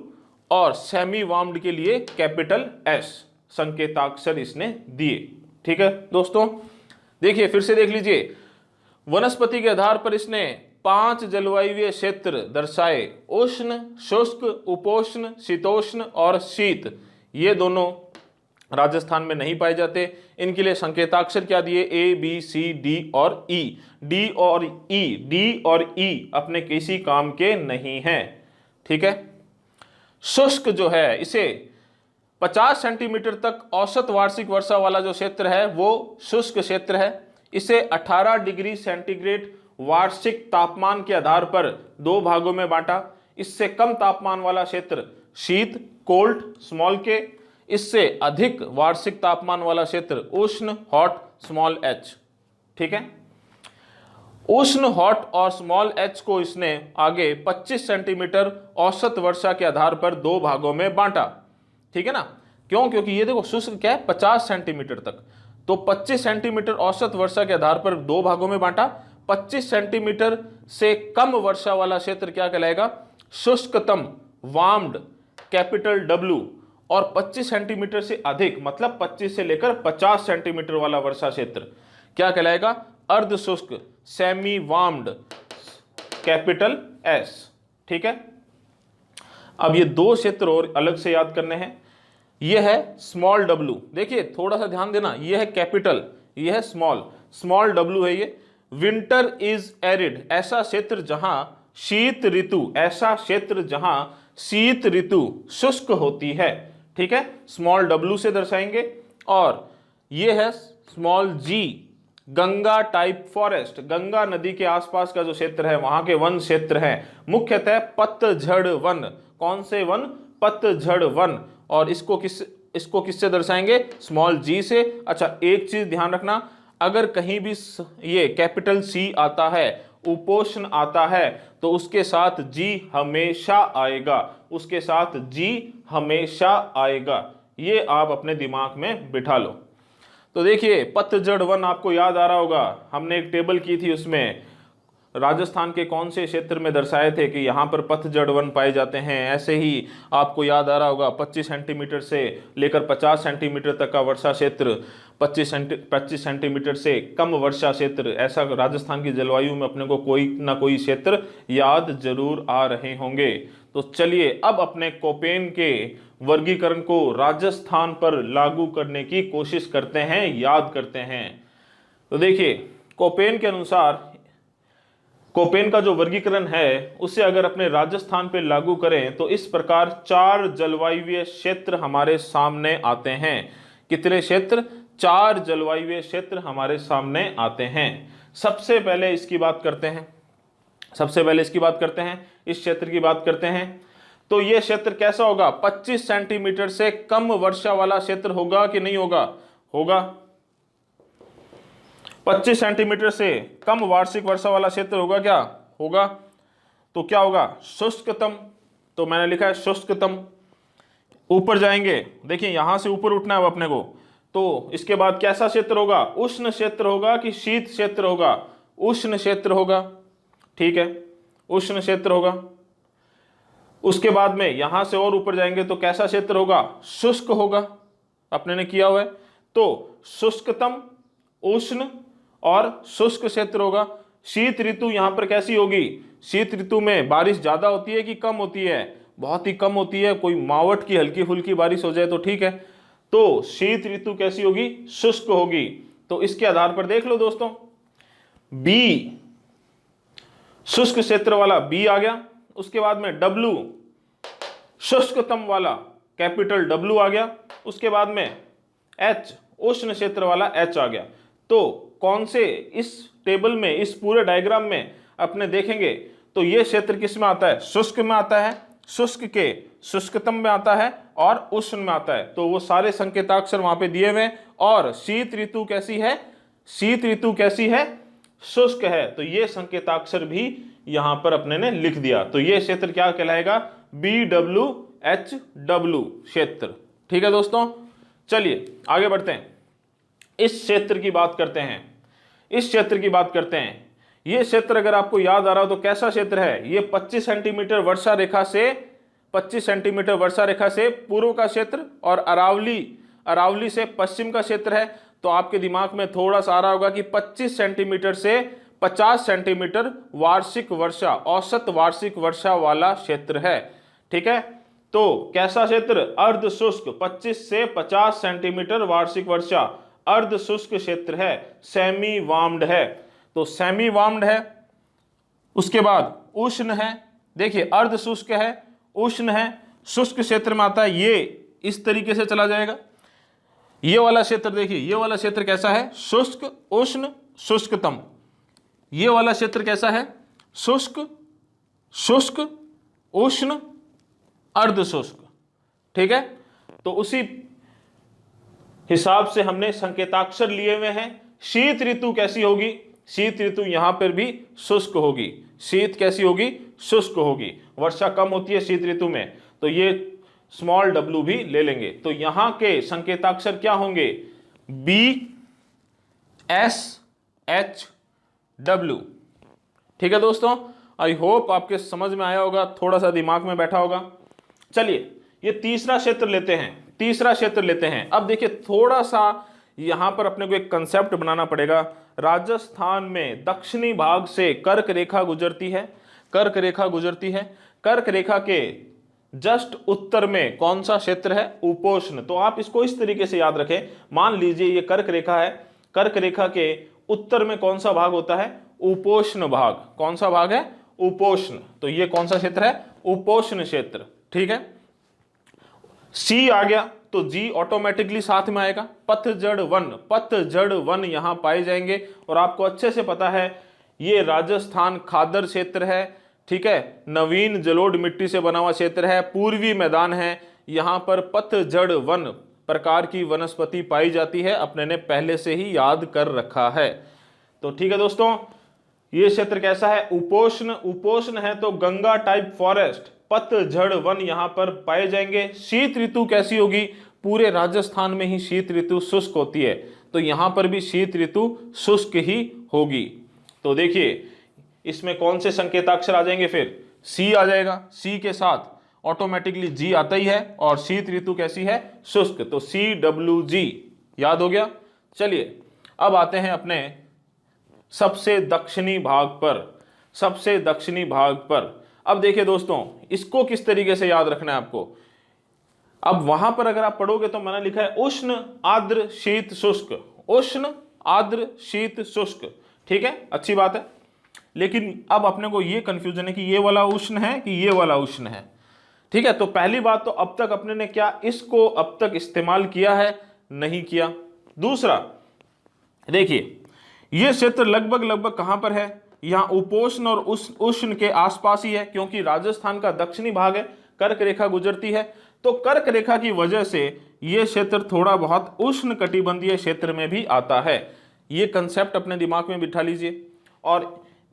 A: और सेमी वार्म्ड के लिए कैपिटल S संकेताक्षर इसने दिए। ठीक है दोस्तों, देखिए फिर से देख लीजिए, वनस्पति के आधार पर इसने 5 जलवायु क्षेत्र दर्शाए, उष्ण, शुष्क, उपोष्ण, शीतोष्ण और शीत। ये दोनों राजस्थान में नहीं पाए जाते। इनके लिए संकेताक्षर क्या दिए, ए, बी, सी, डी और ई। डी और ई अपने किसी काम के नहीं हैं। ठीक है, शुष्क जो है इसे 50 सेंटीमीटर तक औसत वार्षिक वर्षा वाला जो क्षेत्र है वो शुष्क क्षेत्र है। इसे 18 डिग्री सेंटीग्रेड वार्षिक तापमान के आधार पर दो भागों में बांटा। इससे कम तापमान वाला क्षेत्र शीत, कोल्ड, स्मॉल के। इससे अधिक वार्षिक तापमान वाला क्षेत्र उष्ण, हॉट, स्मॉल एच। ठीक है, उष्ण, हॉट और स्मॉल एच को इसने आगे 25 सेंटीमीटर औसत वर्षा के आधार पर दो भागों में बांटा। ठीक है ना, क्यों, क्योंकि ये देखो शुष्क क्या है 50 सेंटीमीटर तक, तो 25 सेंटीमीटर औसत वर्षा के आधार पर दो भागों में बांटा। 25 सेंटीमीटर से कम वर्षा वाला क्षेत्र क्या कहलाएगा, शुष्कतम, वार्म्ड, कैपिटल W, और 25 सेंटीमीटर से अधिक मतलब 25 से लेकर 50 सेंटीमीटर वाला वर्षा क्षेत्र क्या कहलाएगा, अर्ध शुष्क, सेमी वार्म्ड, कैपिटल S। ठीक है, अब ये दो क्षेत्र और अलग से याद करने हैं। यह है स्मॉल W, देखिए थोड़ा सा ध्यान देना, यह है कैपिटल, यह है स्मॉल W है ये। विंटर इज एरिड, ऐसा क्षेत्र जहां शीत ऋतु शुष्क होती है। ठीक है, स्मॉल W से दर्शाएंगे। और यह है small G, Ganga type forest, Ganga नदी के आसपास का जो क्षेत्र है वहां के वन क्षेत्र है मुख्यतः पतझड़ वन। कौन से वन? पतझड़ वन। और इसको किससे दर्शाएंगे? स्मॉल जी से। अच्छा, एक चीज ध्यान रखना, अगर कहीं भी ये कैपिटल सी आता है, उपोष्ण आता है, तो उसके साथ जी हमेशा आएगा, उसके साथ जी हमेशा आएगा। ये आप अपने दिमाग में बिठा लो। तो देखिए, पतझड़ वन आपको याद आ रहा होगा, हमने एक टेबल की थी, उसमें राजस्थान के कौन से क्षेत्र में दर्शाए थे कि यहाँ पर पतझड़ वन पाए जाते हैं। ऐसे ही आपको याद आ रहा होगा 25 सेंटीमीटर से लेकर 50 सेंटीमीटर तक का वर्षा क्षेत्र, 25 सेंटीमीटर से कम वर्षा क्षेत्र। ऐसा राजस्थान की जलवायु में अपने को कोई ना कोई क्षेत्र याद जरूर आ रहे होंगे। तो चलिए अब अपने कोपेन के वर्गीकरण को राजस्थान पर लागू करने की कोशिश करते हैं, याद करते हैं। तो देखिए, कोपेन के अनुसार, कोपेन का जो वर्गीकरण है उसे अगर अपने राजस्थान पे लागू करें तो इस प्रकार 4 जलवायुवीय क्षेत्र हमारे सामने आते हैं। कितने क्षेत्र? 4 जलवायुवीय क्षेत्र हमारे सामने आते हैं। सबसे पहले इसकी बात करते हैं, इस क्षेत्र की बात करते हैं। तो यह क्षेत्र कैसा होगा? 25 सेंटीमीटर से कम वर्षा वाला क्षेत्र होगा कि नहीं होगा? होगा। 25 सेंटीमीटर से कम वार्षिक वर्षा वाला क्षेत्र होगा क्या? होगा। तो क्या होगा? शुष्कतम। तो मैंने लिखा है शुष्कतम। ऊपर जाएंगे, देखिए यहां से ऊपर उठना है अब अपने को। तो इसके बाद कैसा क्षेत्र होगा? उष्ण क्षेत्र होगा कि शीत क्षेत्र होगा? उष्ण क्षेत्र होगा। ठीक है, उष्ण क्षेत्र होगा। उसके बाद में यहां से और ऊपर जाएंगे तो कैसा क्षेत्र होगा? शुष्क होगा, अपने ने किया हुआ है। तो शुष्कतम, उष्ण और शुष्क क्षेत्र होगा। शीत ऋतु यहां पर कैसी होगी? शीत ऋतु में बारिश ज्यादा होती है कि कम होती है? बहुत ही कम होती है। कोई मावट की हल्की फुल्की बारिश हो जाए तो ठीक है। तो शीत ऋतु कैसी होगी? शुष्क होगी। तो इसके आधार पर देख लो दोस्तों, बी शुष्क क्षेत्र वाला बी आ गया। उसके बाद में डब्लू शुष्कतम वाला कैपिटल डब्लू आ गया। उसके बाद में एच उष्ण क्षेत्र वाला एच आ गया। तो कौन से इस टेबल में, इस पूरे डायग्राम में अपने देखेंगे तो यह क्षेत्र किस में आता है? शुष्क में आता है, शुष्क के शुष्कतम में आता है और उष्ण में आता है। तो वो सारे संकेताक्षर वहां पे दिए हुए हैं। और शीत ऋतु कैसी है? शीत ऋतु कैसी है? शुष्क है। तो ये संकेताक्षर भी यहां पर अपने ने लिख दिया। तो ये क्षेत्र क्या कहलाएगा? BWHW क्षेत्र। ठीक है दोस्तों, चलिए आगे बढ़ते हैं। इस क्षेत्र की बात करते हैं, यह क्षेत्र अगर आपको याद आ रहा हो तो कैसा क्षेत्र है? यह 25 सेंटीमीटर वर्षा रेखा से पूर्व का क्षेत्र और अरावली से पश्चिम का क्षेत्र है। तो आपके दिमाग में थोड़ा सा आ रहा होगा कि 25 सेंटीमीटर से 50 सेंटीमीटर वार्षिक वर्षा, औसत वार्षिक वर्षा वाला क्षेत्र है। ठीक है, तो कैसा क्षेत्र? अर्ध शुष्क, 25 से 50 सेंटीमीटर वार्षिक वर्षा, अर्ध शुष्क क्षेत्र है, सेमी वार्म्ड है। तो सेमी वार्म्ड है। उसके बाद उष्ण है, देखिए अर्ध शुष्क है, उष्ण है, शुष्क क्षेत्र में आता है। ये इस तरीके से चला जाएगा। ये वाला क्षेत्र देखिए, ये वाला क्षेत्र कैसा है? शुष्क, उष्ण, शुष्कतम। ये वाला क्षेत्र कैसा है? शुष्क, शुष्क, उष्ण, अर्ध शुष्क। ठीक है, तो उसी हिसाब से हमने संकेताक्षर लिए हुए हैं। शीत ऋतु कैसी होगी? शीत ऋतु यहां पर भी शुष्क होगी। शीत कैसी होगी? शुष्क होगी। वर्षा कम होती है शीत ऋतु में, तो ये स्मॉल डब्ल्यू भी ले लेंगे। तो यहां के संकेताक्षर क्या होंगे? BSHW। ठीक है दोस्तों, आई होप आपके समझ में आया होगा, थोड़ा सा दिमाग में बैठा होगा। चलिए ये तीसरा क्षेत्र लेते हैं। अब देखिए थोड़ा सा यहां पर अपने को एक कंसेप्ट बनाना पड़ेगा। राजस्थान में दक्षिणी भाग से कर्क रेखा गुजरती है। कर्क रेखा के जस्ट उत्तर में कौन सा क्षेत्र है? उपोष्ण। तो आप इसको इस तरीके से याद रखें, मान लीजिए ये कर्क रेखा है, कर्क रेखा के उत्तर में कौन सा भाग होता है? उपोष्ण भाग। कौन सा भाग है? उपोष्ण। तो ये कौन सा क्षेत्र है? उपोष्ण क्षेत्र। ठीक है, सी आ गया तो जी ऑटोमेटिकली साथ में आएगा। पतझड़ वन यहां पाए जाएंगे। और आपको अच्छे से पता है ये राजस्थान खादर क्षेत्र है, ठीक है, नवीन जलोढ़ मिट्टी से बना हुआ क्षेत्र है, पूर्वी मैदान है, यहां पर पतझड़ वन प्रकार की वनस्पति पाई जाती है, अपने ने पहले से ही याद कर रखा है। तो ठीक है दोस्तों, ये क्षेत्र कैसा है, उपोष्ण है तो गंगा टाइप फॉरेस्ट, पतझड़ वन यहां पर पाए जाएंगे। शीत ऋतु कैसी होगी, पूरे राजस्थान में ही शीत ऋतु शुष्क होती है, तो यहां पर भी शीत ऋतु शुष्क ही होगी। तो देखिए इसमें कौन से संकेताक्षर आ जाएंगे, फिर सी आ जाएगा, सी के साथ ऑटोमेटिकली जी आता ही है, और शीत ऋतु कैसी है, शुष्क, तो CWG याद हो गया। चलिए अब आते हैं अपने सबसे दक्षिणी भाग पर। अब देखिए दोस्तों, इसको किस तरीके से याद रखना है आपको। अब वहां पर अगर आप पढ़ोगे तो मैंने लिखा है उष्ण आर्द्र शीत शुष्क, उष्ण आर्द्र शीत शुष्क, ठीक है, अच्छी बात है। लेकिन अब अपने को ये कंफ्यूजन है कि ये वाला उष्ण है कि ये वाला उष्ण है, ठीक है। तो पहली बात तो अब तक अपने ने क्या इसको अब तक इस्तेमाल किया है, नहीं किया। दूसरा देखिए ये क्षेत्र लगभग कहां पर है, यहां उपोष्ण और उष्ण के आसपास ही है, क्योंकि राजस्थान का दक्षिणी भाग है, कर्क रेखा गुजरती है, तो कर्क रेखा की वजह से यह क्षेत्र थोड़ा बहुत उष्ण कटिबंधीय क्षेत्र में भी आता है। यह कंसेप्ट अपने दिमाग में बिठा लीजिए। और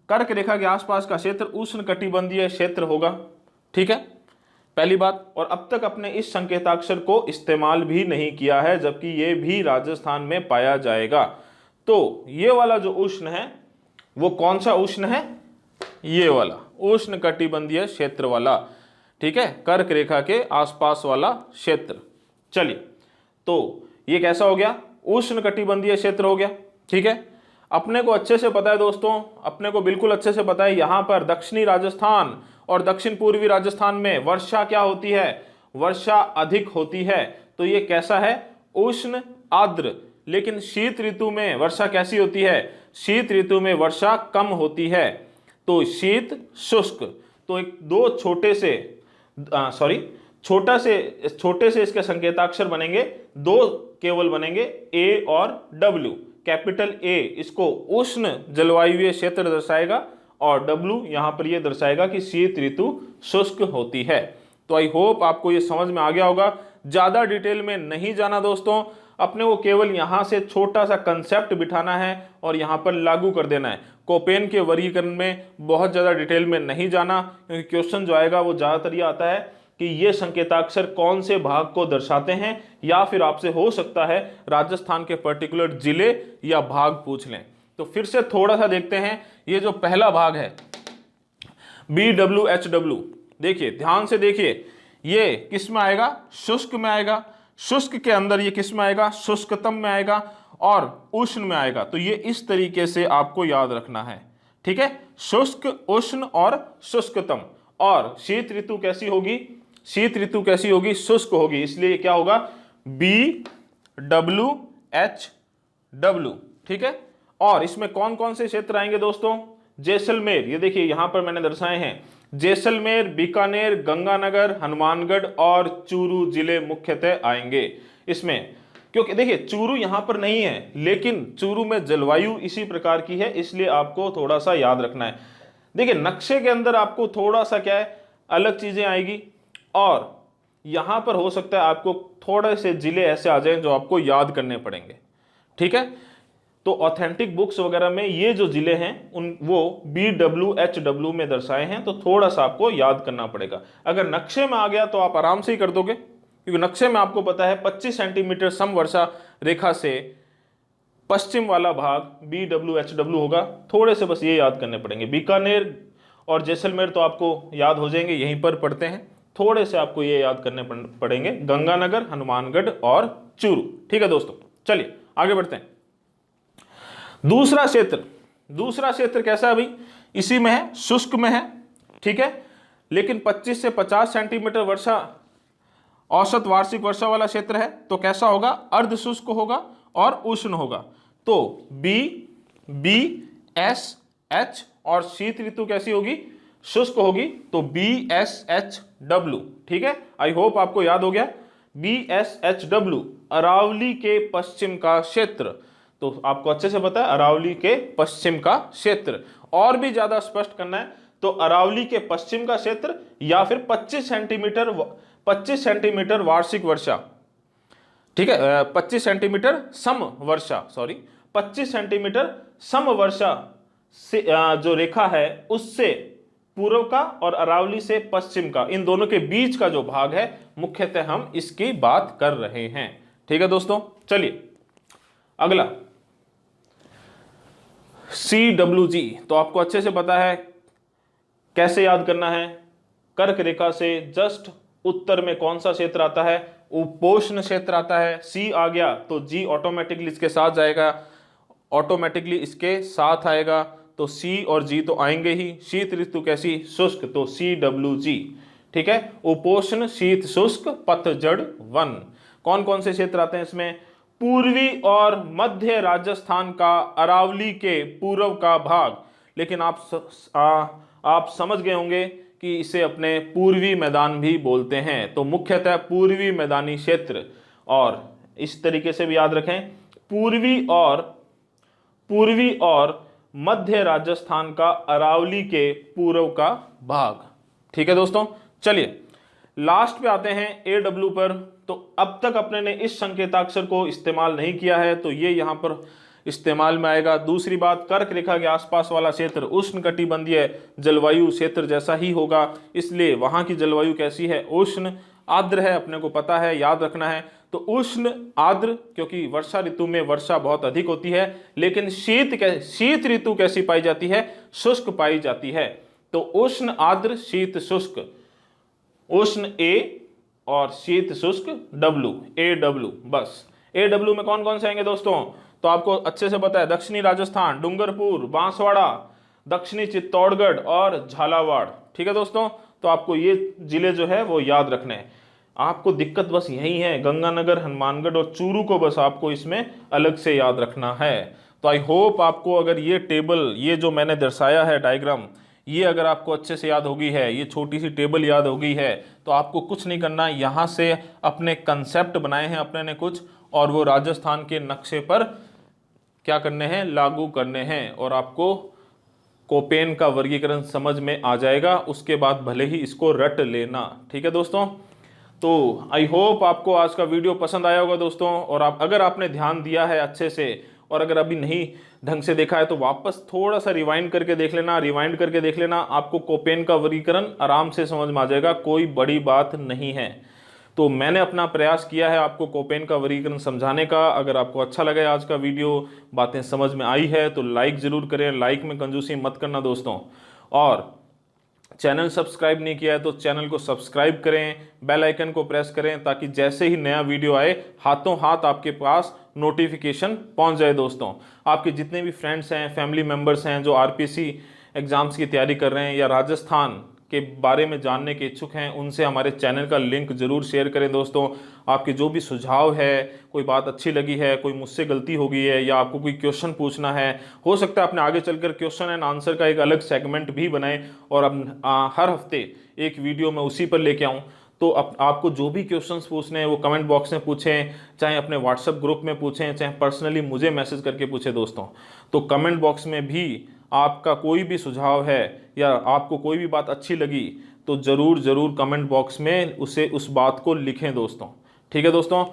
A: कर्क रेखा के आसपास का क्षेत्र उष्ण कटिबंधीय क्षेत्र होगा, ठीक है, पहली बात। और अब तक अपने इस संकेताक्षर को इस्तेमाल भी नहीं किया है, जबकि यह भी राजस्थान में पाया जाएगा। तो ये वाला जो उष्ण है वो कौन सा उष्ण है, ये वाला उष्ण कटिबंधीय क्षेत्र वाला, ठीक है, कर्क रेखा के आसपास वाला क्षेत्र। चलिए तो ये कैसा हो गया, उष्ण कटिबंधीय क्षेत्र हो गया, ठीक है। अपने को अच्छे से पता है दोस्तों, अपने को बिल्कुल अच्छे से पता है यहां पर दक्षिणी राजस्थान और दक्षिण पूर्वी राजस्थान में वर्षा क्या होती है, वर्षा अधिक होती है। तो ये कैसा है, उष्ण आर्द्र। लेकिन शीत ऋतु में वर्षा कैसी होती है, शीत ऋतु में वर्षा कम होती है, तो शीत शुष्क। तो एक दो छोटे से इसके संकेताक्षर बनेंगे, दो केवल बनेंगे, ए और डब्ल्यू। कैपिटल ए इसको उष्ण जलवायु क्षेत्र दर्शाएगा, और डब्ल्यू यहां पर यह दर्शाएगा कि शीत ऋतु शुष्क होती है। तो आई होप आपको यह समझ में आ गया होगा। ज्यादा डिटेल में नहीं जाना दोस्तों, अपने को केवल यहां से छोटा सा कंसेप्ट बिठाना है और यहां पर लागू कर देना है। कोपेन के वर्गीकरण में बहुत ज्यादा डिटेल में नहीं जाना, क्योंकि क्वेश्चन जो आएगा वो ज्यादातर ये आता है कि ये संकेताक्षर कौन से भाग को दर्शाते हैं, या फिर आपसे हो सकता है राजस्थान के पर्टिकुलर जिले या भाग पूछ लें। तो फिर से थोड़ा सा देखते हैं, ये जो पहला भाग है BWHW, देखिए ध्यान से देखिए, ये किस में आएगा, शुष्क में आएगा। शुष्क के अंदर ये किस में आएगा, शुष्कतम में आएगा, और उष्ण में आएगा। तो ये इस तरीके से आपको याद रखना है, ठीक है, शुष्क, उष्ण और शुष्कतम। और शीत ऋतु कैसी होगी, शीत ऋतु कैसी होगी, शुष्क होगी, इसलिए क्या होगा, BWHW, ठीक है। और इसमें कौन कौन से क्षेत्र आएंगे दोस्तों, जैसलमेर, ये देखिए यहां पर मैंने दर्शाए हैं, जैसलमेर, बीकानेर, गंगानगर, हनुमानगढ़ और चूरू जिले मुख्यतः आएंगे इसमें। क्योंकि देखिए चूरू यहां पर नहीं है, लेकिन चूरू में जलवायु इसी प्रकार की है, इसलिए आपको थोड़ा सा याद रखना है। देखिए नक्शे के अंदर आपको थोड़ा सा क्या है, अलग चीजें आएगी, और यहां पर हो सकता है आपको थोड़े से जिले ऐसे आ जाएं जो आपको याद करने पड़ेंगे, ठीक है। तो ऑथेंटिक बुक्स वगैरह में ये जो जिले हैं वो BWHW में दर्शाए हैं, तो थोड़ा सा आपको याद करना पड़ेगा। अगर नक्शे में आ गया तो आप आराम से ही कर दोगे, क्योंकि नक्शे में आपको पता है 25 सेंटीमीटर समवर्षा रेखा से पश्चिम वाला भाग BWHW होगा। थोड़े से बस ये याद करने पड़ेंगे। बीकानेर और जैसलमेर तो आपको याद हो जाएंगे, यहीं पर पढ़ते हैं। थोड़े से आपको ये याद करने पड़ेंगे, गंगानगर, हनुमानगढ़ और चूरू, ठीक है दोस्तों। चलिए आगे बढ़ते हैं। दूसरा क्षेत्र कैसा है भाई, इसी में है, शुष्क में है, ठीक है, लेकिन 25 से 50 सेंटीमीटर वर्षा औसत वार्षिक वर्षा वाला क्षेत्र है। तो कैसा होगा, अर्ध शुष्क होगा और उष्ण होगा। तो BSH, और शीत ऋतु कैसी होगी, शुष्क होगी, तो BSHW, ठीक है। आई होप आपको याद हो गया, BSHW अरावली के पश्चिम का क्षेत्र। तो आपको अच्छे से पता है अरावली के पश्चिम का क्षेत्र। और भी ज्यादा स्पष्ट करना है तो अरावली के पश्चिम का क्षेत्र या फिर 25 सेंटीमीटर वार्षिक वर्षा, ठीक है, 25 सेंटीमीटर सम वर्षा, सॉरी 25 सेंटीमीटर सम वर्षा से जो रेखा है उससे पूर्व का और अरावली से पश्चिम का, इन दोनों के बीच का जो भाग है मुख्यतः हम इसकी बात कर रहे हैं। ठीक है दोस्तों, चलिए अगला CWG। तो आपको अच्छे से पता है कैसे याद करना है। कर्क रेखा से जस्ट उत्तर में कौन सा क्षेत्र आता है? उपोष्ण क्षेत्र आता है। C आ गया तो G ऑटोमेटिकली इसके साथ जाएगा, ऑटोमेटिकली इसके साथ आएगा, तो C और G तो आएंगे ही। शीत ऋतु कैसी? शुष्क, तो CWG। ठीक है, उपोष्ण, शीत, शुष्क, पतझड़, वन। कौन कौन से क्षेत्र आते हैं इसमें? पूर्वी और मध्य राजस्थान का अरावली के पूर्व का भाग। लेकिन आप समझ गए होंगे कि इसे अपने पूर्वी मैदान भी बोलते हैं, तो मुख्यतः पूर्वी मैदानी क्षेत्र। और इस तरीके से भी याद रखें, पूर्वी और मध्य राजस्थान का अरावली के पूर्व का भाग। ठीक है दोस्तों, चलिए लास्ट पे आते हैं AW पर। तो अब तक अपने ने इस संकेताक्षर को इस्तेमाल नहीं किया है तो ये यहां पर इस्तेमाल में आएगा। दूसरी बात, कर्क रेखा के आसपास वाला क्षेत्र उष्णकटिबंधीय जलवायु क्षेत्र जैसा ही होगा, इसलिए वहां की जलवायु कैसी है? उष्ण आर्द्र है, अपने को पता है, याद रखना है। तो उष्ण आर्द्र, क्योंकि वर्षा ऋतु में वर्षा बहुत अधिक होती है, लेकिन शीत ऋतु कैसी पाई जाती है? शुष्क पाई जाती है। तो उष्ण आर्द्र, शीत शुष्क, उष्ण A और शीत शुष्क W, AW। बस AW में कौन कौन से आएंगे दोस्तों? तो आपको अच्छे से पता है, दक्षिणी राजस्थान, डूंगरपुर, बांसवाड़ा, दक्षिणी चित्तौड़गढ़ और झालावाड़। ठीक है दोस्तों, तो आपको ये जिले जो है वो याद रखने हैं। आपको दिक्कत बस यही है, गंगानगर, हनुमानगढ़ और चूरू को बस आपको इसमें अलग से याद रखना है। तो आई होप आपको अगर ये टेबल, ये जो मैंने दर्शाया है डायग्राम, ये अगर आपको अच्छे से याद हो गई है, ये छोटी सी टेबल याद हो गई है, तो आपको कुछ नहीं करना, यहाँ से अपने कंसेप्ट बनाए हैं अपने ने कुछ, और वो राजस्थान के नक्शे पर क्या करने हैं? लागू करने हैं। और आपको कोपेन का वर्गीकरण समझ में आ जाएगा, उसके बाद भले ही इसको रट लेना। ठीक है दोस्तों, तो आई होप आपको आज का वीडियो पसंद आया होगा दोस्तों। और अगर आपने ध्यान दिया है अच्छे से, और अगर अभी नहीं ढंग से देखा है तो वापस थोड़ा सा रिवाइंड करके देख लेना, आपको कोपेन का वर्गीकरण आराम से समझ में आ जाएगा, कोई बड़ी बात नहीं है। तो मैंने अपना प्रयास किया है आपको कोपेन का वर्गीकरण समझाने का। अगर आपको अच्छा लगा आज का वीडियो, बातें समझ में आई है, तो लाइक जरूर करें, लाइक में कंजूसी मत करना दोस्तों। और चैनल सब्सक्राइब नहीं किया है तो चैनल को सब्सक्राइब करें, बेल आइकन को प्रेस करें, ताकि जैसे ही नया वीडियो आए हाथों हाथ आपके पास नोटिफिकेशन पहुंच जाए दोस्तों। आपके जितने भी फ्रेंड्स हैं, फैमिली मेंबर्स हैं जो RPC एग्जाम्स की तैयारी कर रहे हैं या राजस्थान के बारे में जानने के इच्छुक हैं, उनसे हमारे चैनल का लिंक जरूर शेयर करें दोस्तों। आपके जो भी सुझाव है, कोई बात अच्छी लगी है, कोई मुझसे गलती हो गई है, या आपको कोई क्वेश्चन पूछना है, हो सकता है अपने आगे चलकर क्वेश्चन एंड आंसर का एक अलग सेगमेंट भी बनाएं, और अब हर हफ्ते एक वीडियो मैं उसी पर लेके आऊँ। तो आपको जो भी क्वेश्चंस पूछने हैं वो कमेंट बॉक्स में पूछें, चाहे अपने व्हाट्सएप ग्रुप में पूछें, चाहे पर्सनली मुझे मैसेज करके पूछें दोस्तों। तो कमेंट बॉक्स में भी आपका कोई भी सुझाव है या आपको कोई भी बात अच्छी लगी तो ज़रूर कमेंट बॉक्स में उस बात को लिखें दोस्तों। ठीक है दोस्तों,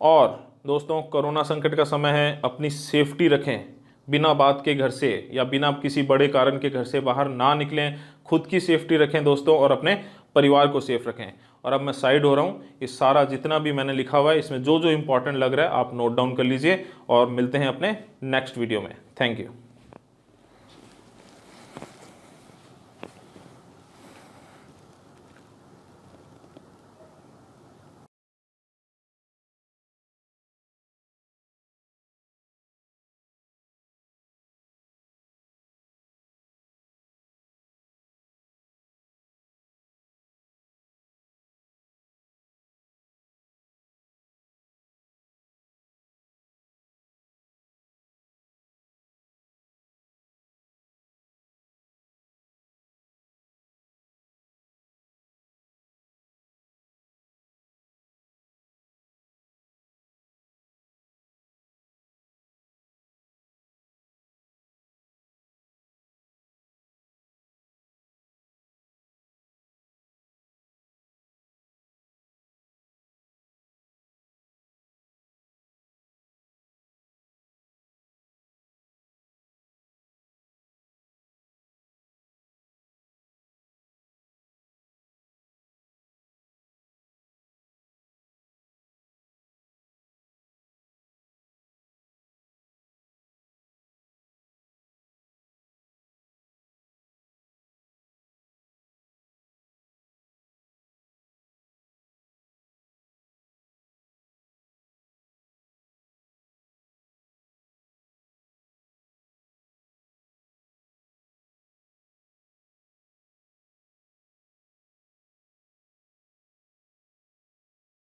A: और दोस्तों कोरोना संकट का समय है, अपनी सेफ्टी रखें, बिना बात के घर से या बिना किसी बड़े कारण के घर से बाहर ना निकलें, खुद की सेफ्टी रखें दोस्तों, और अपने परिवार को सेफ रखें। और अब मैं साइड हो रहा हूँ, इस सारा जितना भी मैंने लिखा हुआ है इसमें जो जो इंपॉर्टेंट लग रहा है आप नोट डाउन कर लीजिए, और मिलते हैं अपने नेक्स्ट वीडियो में। Thank you.